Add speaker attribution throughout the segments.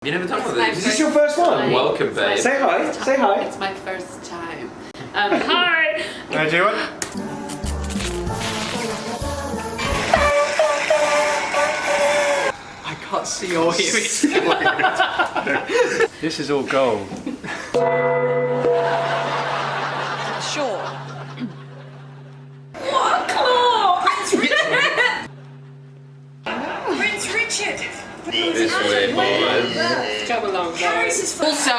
Speaker 1: You never done one of these?
Speaker 2: Is this your first one?
Speaker 1: Welcome, babe.
Speaker 2: Say hi. Say hi.
Speaker 3: It's my first time. Hi.
Speaker 2: Can I do it?
Speaker 4: I can't see or hear it.
Speaker 2: This is all gold.
Speaker 3: Sure. What a claw!
Speaker 5: Prince Richard!
Speaker 1: This way, boys.
Speaker 3: Come along, guys. Also,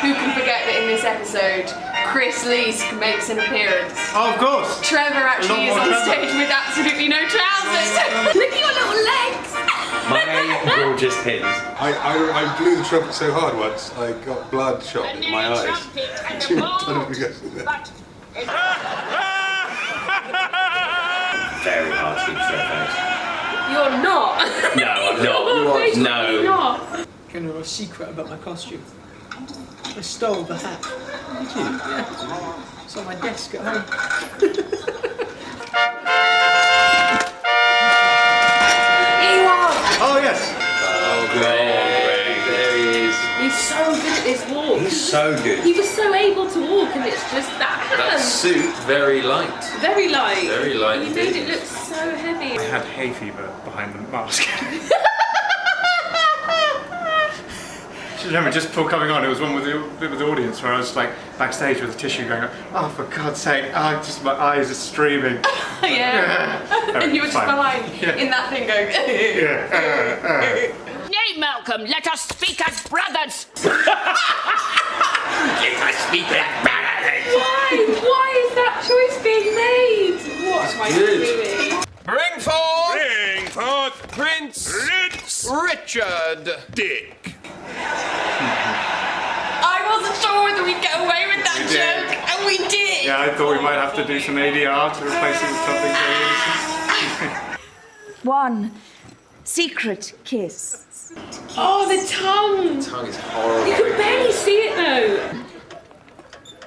Speaker 3: who can forget that in this episode, Chris Leesk makes an appearance.
Speaker 2: Oh, of course.
Speaker 3: Trevor actually is on stage with absolutely no trousers. Look at your little legs.
Speaker 2: My gorgeous pins.
Speaker 6: I blew the trumpet so hard once, I got bloodshot in my eyes.
Speaker 2: Very hard to keep straight face.
Speaker 3: You're not.
Speaker 2: No, I'm not.
Speaker 3: You're
Speaker 2: No.
Speaker 3: not.
Speaker 4: Gonna know a secret about my costume. I stole the hat. Did you? Yeah. It's on my desk at home.
Speaker 2: Oh, yes.
Speaker 1: Oh, Greg. There he is.
Speaker 3: He's so good at this walk.
Speaker 2: He's so good.
Speaker 3: He was so able to walk, and it's just that
Speaker 1: That
Speaker 3: hand.
Speaker 1: suit, very light.
Speaker 3: Very light.
Speaker 1: Very light
Speaker 3: He made
Speaker 1: indeed.
Speaker 3: it look so heavy.
Speaker 2: I had hay fever behind the mask. I remember just before coming on, it was one with the audience where I was like backstage with a tissue going, oh, for God's sake, oh, just my eyes are streaming.
Speaker 3: Yeah. And you were just
Speaker 2: Fine.
Speaker 3: behind
Speaker 2: Yeah.
Speaker 3: in that thing going.
Speaker 5: Nay, Malcolm, let us speak as brothers!
Speaker 3: Why is that choice being made? What am I doing?
Speaker 7: Bring forth Prince Richard Dick.
Speaker 3: I wasn't sure whether we'd get away with that joke, and we did.
Speaker 2: Yeah, I thought we might have to do some ADR to replace it with something very innocent.
Speaker 8: One secret kiss.
Speaker 3: Oh, the tongue.
Speaker 1: Tongue is
Speaker 3: You
Speaker 1: horrible.
Speaker 3: can barely see it though.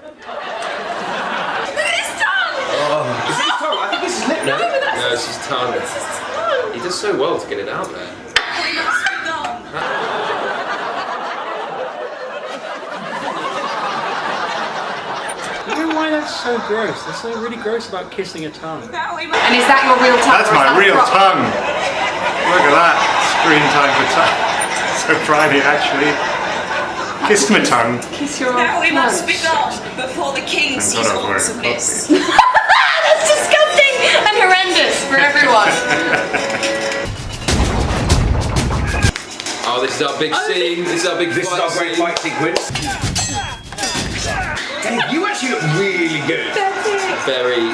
Speaker 3: Look at his tongue.
Speaker 2: I think this is lip
Speaker 3: No, but that's
Speaker 1: No, it's his tongue.
Speaker 3: his tongue.
Speaker 1: He does so well to get it out there.
Speaker 4: You know why that's so gross? There's something really gross about kissing a tongue.
Speaker 3: And is that your real tongue?
Speaker 2: That's
Speaker 3: or is
Speaker 2: my
Speaker 3: that
Speaker 2: real
Speaker 3: prop?
Speaker 2: tongue. Look at that. Screen time for tongue. So Friday, actually. Kiss my tongue.
Speaker 3: Kiss your
Speaker 5: Now we
Speaker 3: tongue.
Speaker 5: must be gone before the king
Speaker 2: Thank
Speaker 5: sees
Speaker 2: God I've
Speaker 5: all
Speaker 2: worked
Speaker 5: of this.
Speaker 3: That's disgusting and horrendous for everyone.
Speaker 1: Oh, this is our big scene. This is our big
Speaker 2: This is our great fight sequence. Dave, you actually look really good.
Speaker 1: Very,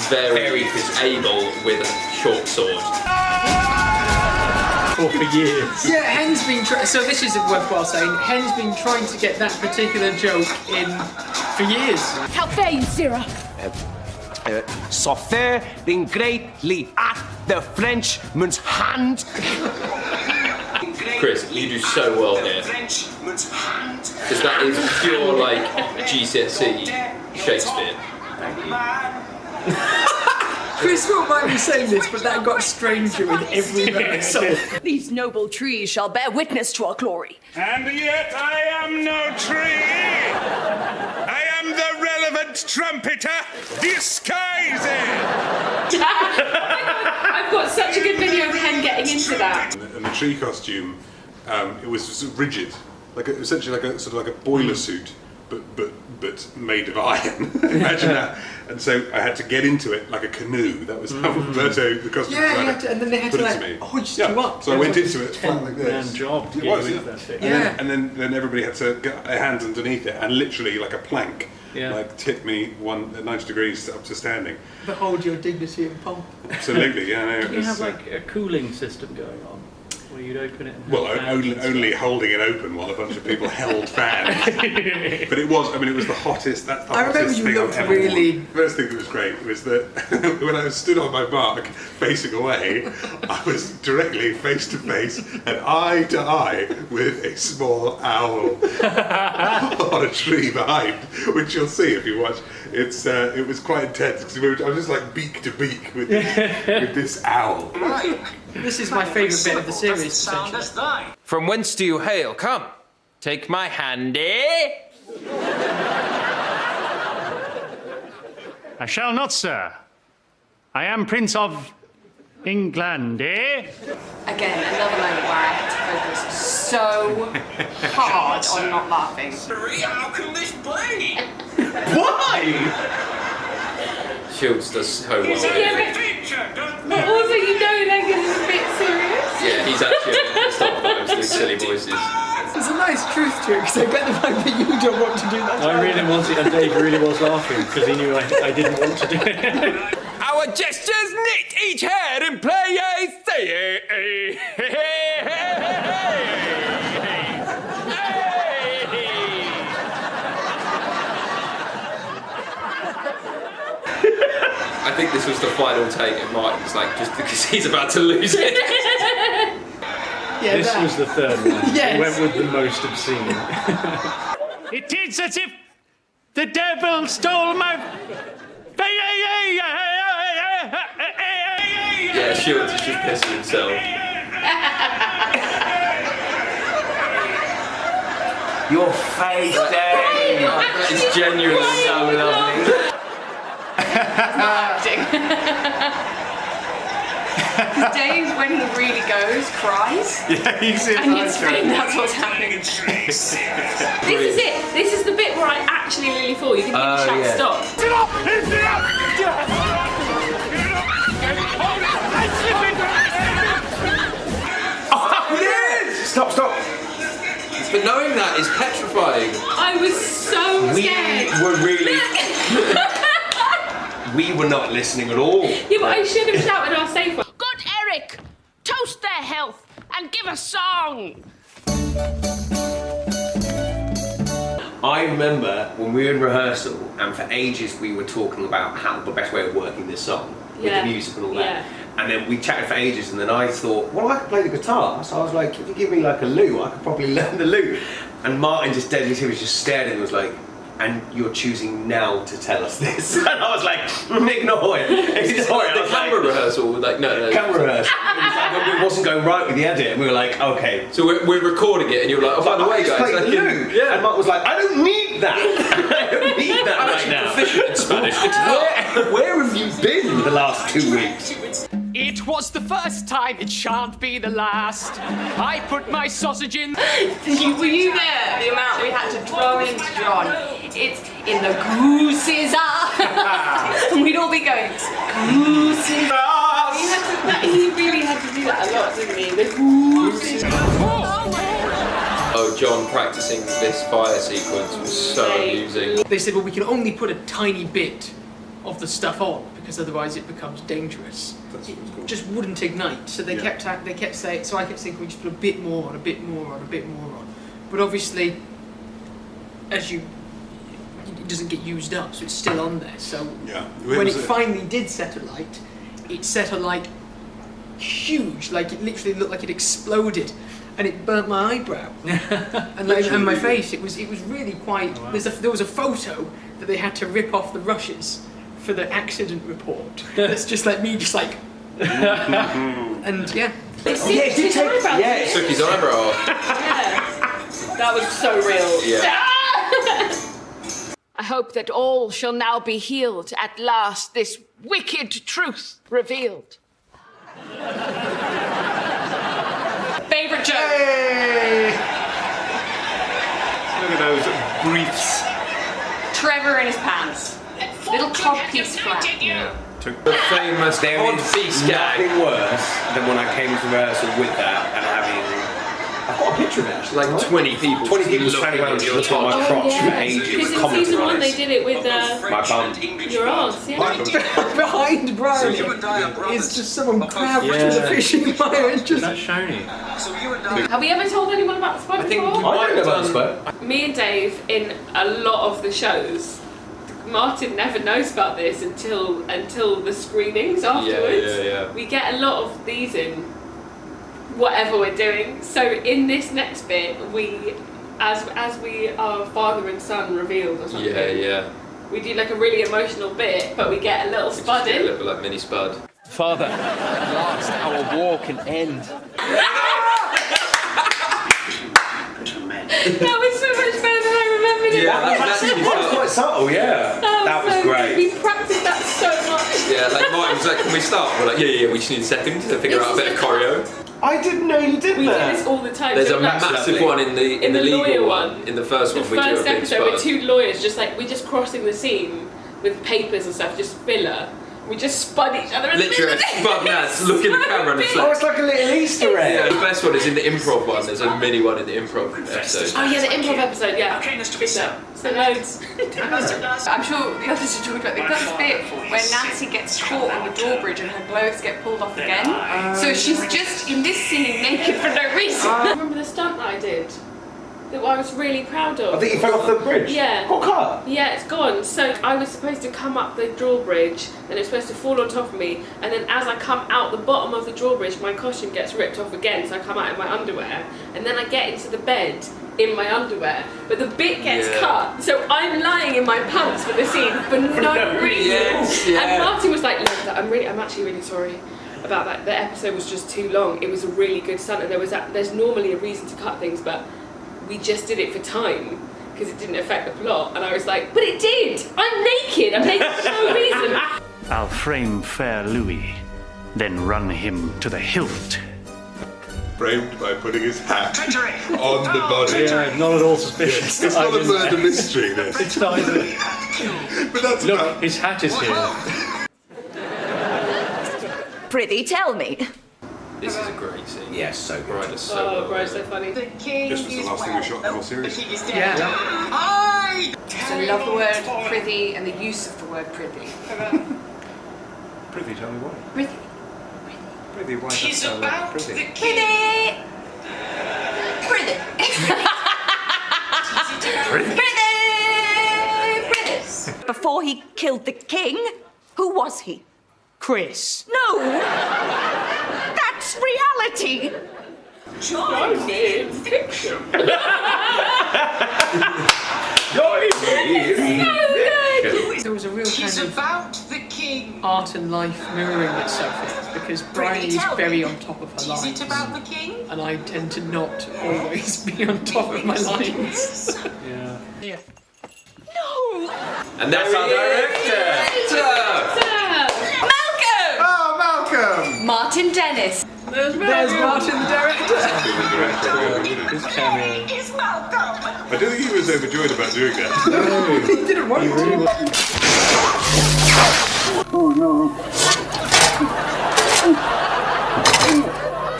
Speaker 1: very
Speaker 2: physical.
Speaker 1: able with a short sword.
Speaker 4: For years. Yeah, Hen's been trying. So this is worthwhile saying. Hen's been trying to get that particular joke in for years.
Speaker 8: How fare you, Sarah?
Speaker 7: Suffering greatly at the Frenchman's hand.
Speaker 1: Chris, you do so well here. Because that is pure, like, GCSE Shakespeare.
Speaker 4: Chris won't mind me saying this, but that got stranger with every episode.
Speaker 8: These noble trees shall bear witness to our glory.
Speaker 7: And yet I am no tree. I am the relevant trumpeter disguising.
Speaker 3: I've got such a good video of Hen getting into that.
Speaker 6: And the tree costume, it was sort of rigid, essentially like a sort of like a boiler suit, but made of iron. Imagine that. And so I had to get into it like a canoe. That was how Roberto, the costume designer,
Speaker 4: and then they had
Speaker 6: put
Speaker 4: to
Speaker 6: it to
Speaker 4: like
Speaker 6: me.
Speaker 4: hoist
Speaker 6: Yeah.
Speaker 4: you up.
Speaker 6: So I went into it flat like this.
Speaker 2: Man job to
Speaker 6: It
Speaker 2: get
Speaker 6: was,
Speaker 2: you
Speaker 6: yeah.
Speaker 2: into that thing.
Speaker 4: Yeah.
Speaker 6: And then everybody had to get their hands underneath it and literally like a plank,
Speaker 2: Yeah.
Speaker 6: like tip me 90 degrees up to standing.
Speaker 4: Behold your dignity and pomp.
Speaker 6: Absolutely, yeah. No, it
Speaker 2: You
Speaker 6: was,
Speaker 2: have like a cooling system going on where you'd open it and
Speaker 6: well,
Speaker 2: have fans and
Speaker 6: only
Speaker 2: stuff.
Speaker 6: holding it open while a bunch of people held fans. But it was the hottest. That's the
Speaker 4: I remember
Speaker 6: hottest
Speaker 4: you
Speaker 6: thing I've
Speaker 4: looked
Speaker 6: ever
Speaker 4: really-
Speaker 6: worn. First thing that was great was that when I stood on my mark facing away, I was directly face to face and eye to eye with a small owl on a tree behind, which you'll see if you watch. It was quite intense because I was just like beak to beak with this owl.
Speaker 4: This is my favourite bit of the series, essentially.
Speaker 1: From whence do you hail? Come, take my hand, eh?
Speaker 9: I shall not, sir. I am Prince of England, eh?
Speaker 3: Again, another moment where I had to focus so hard on not laughing.
Speaker 7: How can this be?
Speaker 2: Why?
Speaker 1: Shields does so well.
Speaker 3: Yeah, but also you know they're getting a bit serious.
Speaker 1: Yeah, he's actually pissed off by those doing silly voices.
Speaker 4: There's a nice truth to it, because I get the fact that you don't want to do that.
Speaker 9: I really wanted, and Dave really was laughing because he knew I didn't want to do it.
Speaker 1: Our gestures knit each head and play a say. I think this was the final take, and Martin's like, just because he's about to lose it.
Speaker 4: Yeah,
Speaker 9: This was the third one.
Speaker 4: Yes.
Speaker 9: We went with the most obscene. It is as if the devil stole my...
Speaker 1: Yeah, Shields is just pissing himself.
Speaker 10: Your face, Dave!
Speaker 1: That is genuinely so lovely.
Speaker 3: Acting. Because Dave, when he really goes, cries.
Speaker 2: Yeah, he's in
Speaker 3: And it's really, that's what's happening.
Speaker 11: This is it. This is the bit where I actually really fall. You can hear the shout stop.
Speaker 10: Stop!
Speaker 1: But knowing that is petrifying.
Speaker 11: I was so scared.
Speaker 10: We were not listening at all.
Speaker 11: Yeah, but I should have shouted our safe one.
Speaker 5: Good Eric, toast their health and give a song.
Speaker 10: I remember when we were in rehearsal, and for ages we were talking about how the best way of working this song with
Speaker 11: Yeah.
Speaker 10: the music and all that.
Speaker 11: Yeah.
Speaker 10: And then we chatted for ages, and then I thought, well, I could play the guitar. So I was like, if you give me like a lute, I could probably learn the lute. And Martin just deadly serious, just stared at me and was like, and you're choosing now to tell us this. And I was like, ignore it. Ignore it.
Speaker 1: The camera rehearsal, like, no.
Speaker 10: Camera rehearsal. It wasn't going right with the edit, and we were like, okay.
Speaker 1: So we're recording it, and you were like, oh, by the way, guys,
Speaker 10: play
Speaker 1: I
Speaker 10: the
Speaker 1: can...
Speaker 10: lute. Yeah. And Mark was like, I don't need that. I don't need that
Speaker 1: I'm
Speaker 10: right
Speaker 1: actually
Speaker 10: now.
Speaker 1: proficient in Spanish.
Speaker 10: Where have you been the last 2 weeks?
Speaker 4: It was the first time, it shan't be the last. I put my sausage in.
Speaker 3: Were you there? The amount we had to drum into John. It's in the gooses are. And we'd all be going, gooses are. He really had to do that a lot, didn't he? The gooses are.
Speaker 1: Oh, John practicing this fire sequence was so amusing.
Speaker 4: They said, well, we can only put a tiny bit of the stuff on because otherwise it becomes dangerous. It just wouldn't ignite. So they kept saying. So I kept saying, can we just put a bit more on, a bit more on, a bit more on? But obviously, it doesn't get used up, so it's still on there. So when it finally did set alight, it set alight huge, like it literally looked like it exploded. And it burnt my eyebrow and my face. It was really quite. Wow. There was a photo that they had to rip off the rushes for the accident report. That's just like me, just like. And yeah.
Speaker 11: It did take.
Speaker 1: Yeah, took his eyebrow off.
Speaker 11: Yeah. That was so real.
Speaker 1: Yeah.
Speaker 5: I hope that all shall now be healed at last, this wicked truth revealed.
Speaker 3: Favourite joke.
Speaker 2: Hey! Look at those briefs.
Speaker 3: Trevor in his pants. Little codpiece flap.
Speaker 1: The famous
Speaker 10: Codpiece
Speaker 1: gag.
Speaker 10: Nothing worse than when I came to rehearsal with that and having. I've got a picture of it actually.
Speaker 1: Like 20 people.
Speaker 10: 20 people
Speaker 1: looking
Speaker 10: standing around
Speaker 1: at your
Speaker 10: looking at my
Speaker 1: top.
Speaker 10: crotch for ages,
Speaker 11: Because in
Speaker 10: commenting
Speaker 11: season
Speaker 10: on
Speaker 11: 1
Speaker 10: it.
Speaker 11: they did it with
Speaker 10: My bum.
Speaker 11: your arms, yeah.
Speaker 4: Behind Brian is just someone crouched with a fishing wire and just.
Speaker 9: That's shiny.
Speaker 11: Have we ever told anyone about the spike before?
Speaker 10: I don't know about the spoke.
Speaker 11: Me and Dave, in a lot of the shows, Martin never knows about this until the screenings afterwards.
Speaker 1: Yeah.
Speaker 11: We get a lot of these in whatever we're doing. So in this next bit, we, as we are father and son revealed or something.
Speaker 1: Yeah.
Speaker 11: We do like a really emotional bit, but we get a little spud
Speaker 1: Just get a
Speaker 11: in.
Speaker 1: little bit like mini spud. Father, at last our war can end.
Speaker 11: That was so much better than I remembered it.
Speaker 1: Yeah, that was
Speaker 10: quite subtle, yeah. That was
Speaker 11: so
Speaker 10: great.
Speaker 11: good. We practiced that so much.
Speaker 1: Yeah, like Martin was like, can we start? We're like, yeah, we just need a second to figure out a bit of choreo.
Speaker 10: I didn't know you did
Speaker 11: We
Speaker 10: that.
Speaker 11: do this all the time.
Speaker 1: There's
Speaker 11: So
Speaker 1: a
Speaker 11: like,
Speaker 1: massive one in the
Speaker 11: lawyer
Speaker 1: legal one. In the first one, we do a
Speaker 11: first
Speaker 1: big
Speaker 11: episode,
Speaker 1: spud.
Speaker 11: we're two lawyers, just like we're just crossing the scene with papers and stuff, just filler. We just spud each other.
Speaker 1: Literally, spud nads, look in the camera and it's like...
Speaker 10: Oh, it's like a little Easter egg.
Speaker 1: Yeah, the best one is in the improv one. There's a mini one in the improv episode.
Speaker 11: Oh yeah, the improv episode, yeah. So loads.
Speaker 3: I'm sure the others are talking about the first bit where Nancy gets caught on the drawbridge and her clothes get pulled off again. So she's just in this scene naked for no reason.
Speaker 11: Remember the stunt that I did? That I was really proud of.
Speaker 10: I think you fell off the bridge.
Speaker 11: Yeah.
Speaker 10: What car?
Speaker 11: Yeah, it's gone. So I was supposed to come up the drawbridge and it was supposed to fall on top of me, and then as I come out the bottom of the drawbridge my costume gets ripped off again, so I come out in my underwear, and then I get into the bed in my underwear, but the bit gets cut, so I'm lying in my pants for the scene for no reason.
Speaker 1: Yes, yeah.
Speaker 11: And Martin was like, look, I'm actually really sorry about that. The episode was just too long. It was a really good stunt, and there's normally a reason to cut things, but we just did it for time because it didn't affect the plot. And I was like, but it did! I'm naked for no reason.
Speaker 9: I'll frame fair Louis, then run him to the hilt.
Speaker 6: Framed by putting his hat on the body.
Speaker 2: Yeah, not at all suspicious.
Speaker 6: It's not a murder mystery, this.
Speaker 2: It's not, is it?
Speaker 6: But that's
Speaker 2: Look, his hat is here.
Speaker 8: Prithee, tell me.
Speaker 1: This is a great scene.
Speaker 10: Yes, so good.
Speaker 1: Bride is so
Speaker 11: Bride's so funny.
Speaker 6: This was the last thing we shot in the whole series.
Speaker 3: Yeah. So I love the word prithee and the use of the word prithee.
Speaker 2: Prithee, tell me why.
Speaker 3: Prithee.
Speaker 2: Prithee, why is that so prithee?
Speaker 8: Prithee! Prithee! Prithee! Before he killed the king, who was he?
Speaker 4: Chris.
Speaker 8: No! That's reality!
Speaker 11: Join me in fiction.
Speaker 4: There was a real kind of art and life mirroring itself because Bryony is very on top of her lines. And I tend to not always be on top of my lines.
Speaker 2: Yeah.
Speaker 8: No!
Speaker 1: And that's our director!
Speaker 3: Malcolm!
Speaker 2: Oh, Malcolm!
Speaker 3: Martin Dennis.
Speaker 4: There's Martin the director.
Speaker 2: His cameo.
Speaker 6: I don't think he was overjoyed about doing that.
Speaker 4: He didn't want to.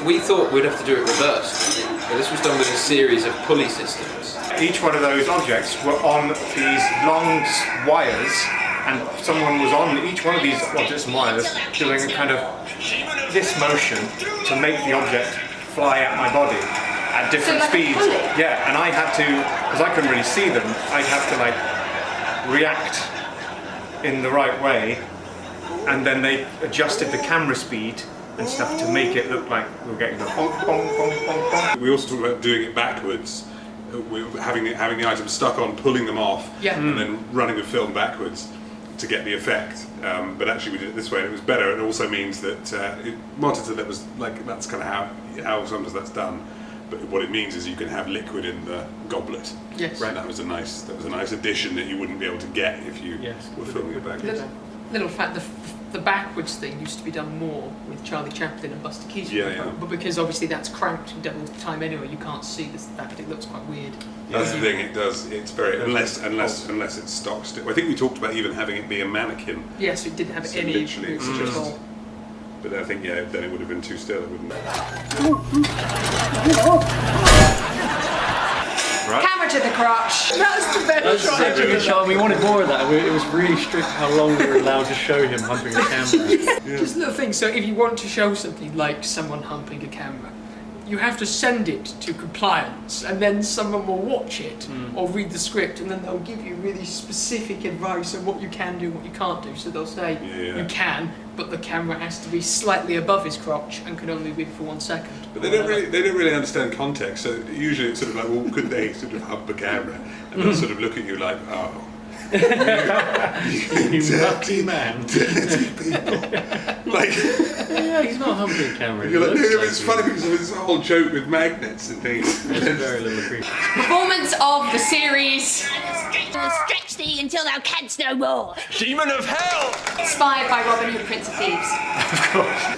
Speaker 1: We thought we'd have to do it reversed, but this was done with a series of pulley systems.
Speaker 2: Each one of those objects were on these long wires, and someone was on each one of these objects and wires doing a kind of this motion to make the object fly at my body at different speeds. Yeah, and I had to, because I couldn't really see them, I'd have to like react in the right way, and then they adjusted the camera speed and stuff to make it look like we were getting the bonk, bonk, bonk, bonk, bonk.
Speaker 6: We also talked about doing it backwards. We were having the items stuck on, pulling them off, and then running the film backwards to get the effect. But actually we did it this way and it was better. It also means that Martin said that was like, that's kind of how sometimes that's done. But what it means is you can have liquid in the goblet.
Speaker 4: Yes.
Speaker 6: Right. That was a nice addition that you wouldn't be able to get if you were filming it backwards.
Speaker 4: Little fact, the backwards thing used to be done more with Charlie Chaplin and Buster Keaton, but because obviously that's cranked in double time anyway, you can't see the fact it looks quite weird.
Speaker 6: That's the thing. It does. It's very unless it's stock still. I think we talked about even having it be a mannequin.
Speaker 4: Yes, it didn't have
Speaker 6: So
Speaker 4: any
Speaker 6: literally it's
Speaker 4: movement at
Speaker 6: just-
Speaker 4: all.
Speaker 6: But I think then it would have been too still. It wouldn't.
Speaker 3: Camera to the crotch.
Speaker 4: That's the best shot.
Speaker 2: We wanted more of that. It was really strict how long we were allowed to show him humping a camera.
Speaker 4: Just a little thing, so if you want to show something like someone humping a camera, you have to send it to compliance and then someone will watch it or read the script and then they'll give you really specific advice on what you can do and what you can't do. So they'll say you can, but the camera has to be slightly above his crotch and can only be for 1 second.
Speaker 6: But they don't really understand context. So usually it's sort of like, well, could they sort of hump a camera? And they'll sort of look at you like, oh. You
Speaker 9: dirty man.
Speaker 6: Dirty people. Like,
Speaker 9: yeah, he's not humbling Cameron.
Speaker 6: you're like,
Speaker 9: He
Speaker 6: no,
Speaker 9: looks
Speaker 6: it's
Speaker 9: like
Speaker 6: funny because of this whole joke with magnets and things.
Speaker 9: It's very little creepy.
Speaker 3: Performance of the series
Speaker 8: Stretch thee until thou canst no more.
Speaker 7: Demon of hell!
Speaker 3: inspired by Robin Hood, Prince of Thieves.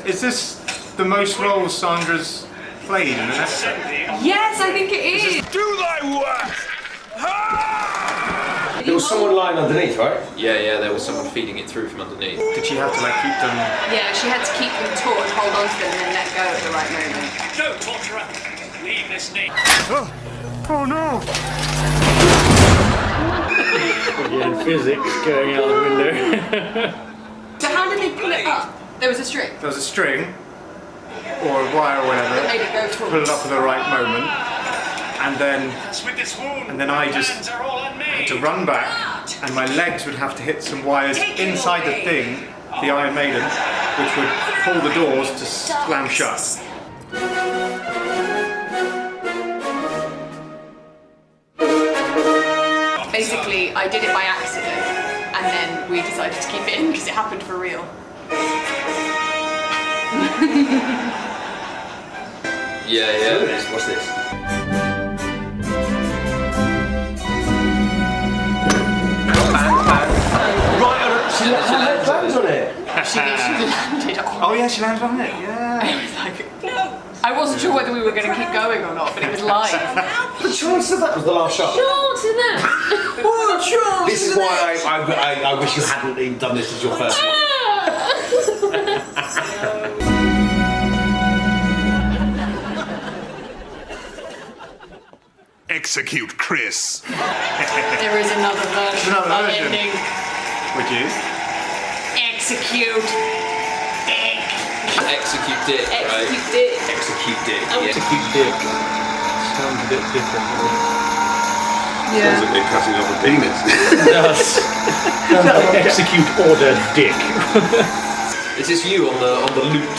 Speaker 2: Is this the most roles Sandra's played in an episode?
Speaker 3: Yes, I think it is.
Speaker 7: Do thy worst!
Speaker 10: There was someone lying underneath, right?
Speaker 1: Yeah, there was someone feeding it through from underneath.
Speaker 2: Did she have to like keep them?
Speaker 3: Yeah, she had to keep them taut and hold on to them and then let go at the right moment.
Speaker 9: No, torturer! Leave this name.
Speaker 2: Oh no!
Speaker 9: Again, physics going out the window.
Speaker 3: So how did they pull it up? There was a string.
Speaker 2: There was a string or a wire or whatever.
Speaker 3: That made it go
Speaker 2: Pull it up at the right moment, and then I just had to run back, and my legs would have to hit some wires inside the thing, the Iron Maiden, which would pull the doors to slam shut.
Speaker 3: Basically, I did it by accident, and then we decided to keep it in because it happened for real.
Speaker 1: Yeah.
Speaker 10: What's this? Right on it. She lands on it.
Speaker 3: She landed on.
Speaker 2: Oh yeah, she landed on it. Yeah.
Speaker 3: I was like, no. I wasn't sure whether we were going to keep going or not, but it was live.
Speaker 10: The chance of that was the last shot.
Speaker 11: Chance in that.
Speaker 3: What chance?
Speaker 10: This is why I wish you hadn't even done this as your first one.
Speaker 7: Execute Chris.
Speaker 3: There is another version of that ending.
Speaker 2: Which is?
Speaker 3: Execute Dick.
Speaker 1: Execute Dick, right?
Speaker 11: Execute Dick.
Speaker 10: Execute Dick.
Speaker 9: Execute Dick. Sounds a bit different.
Speaker 6: Sounds like they're cutting off a penis.
Speaker 9: It does. Sounds like execute order Dick.
Speaker 1: Is this you on the loot?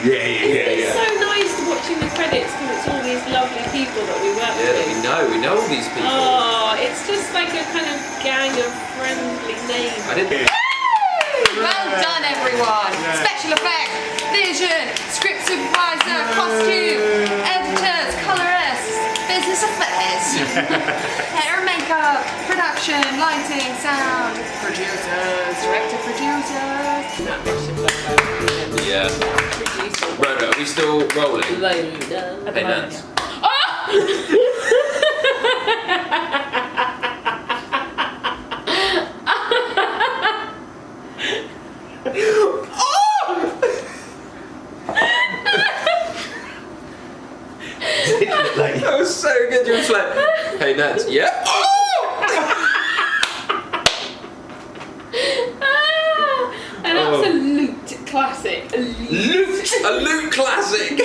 Speaker 10: Yeah.
Speaker 11: It's so nice watching the credits because it's all these lovely people that we work
Speaker 1: Yeah,
Speaker 11: with.
Speaker 1: we know all these people.
Speaker 11: Oh, it's just like a kind of gang of friendly names.
Speaker 1: I didn't.
Speaker 3: Well done, everyone. Special effects, vision, script supervisor, costume, editors, colorists, business affairs, hair and makeup, production, lighting, sound, producers, director, producers.
Speaker 1: Yeah. Roto, are we still rolling? Hey, Nance. That was so good. You were like, hey, Nance. Yeah.
Speaker 11: An absolute classic.
Speaker 1: A loot classic.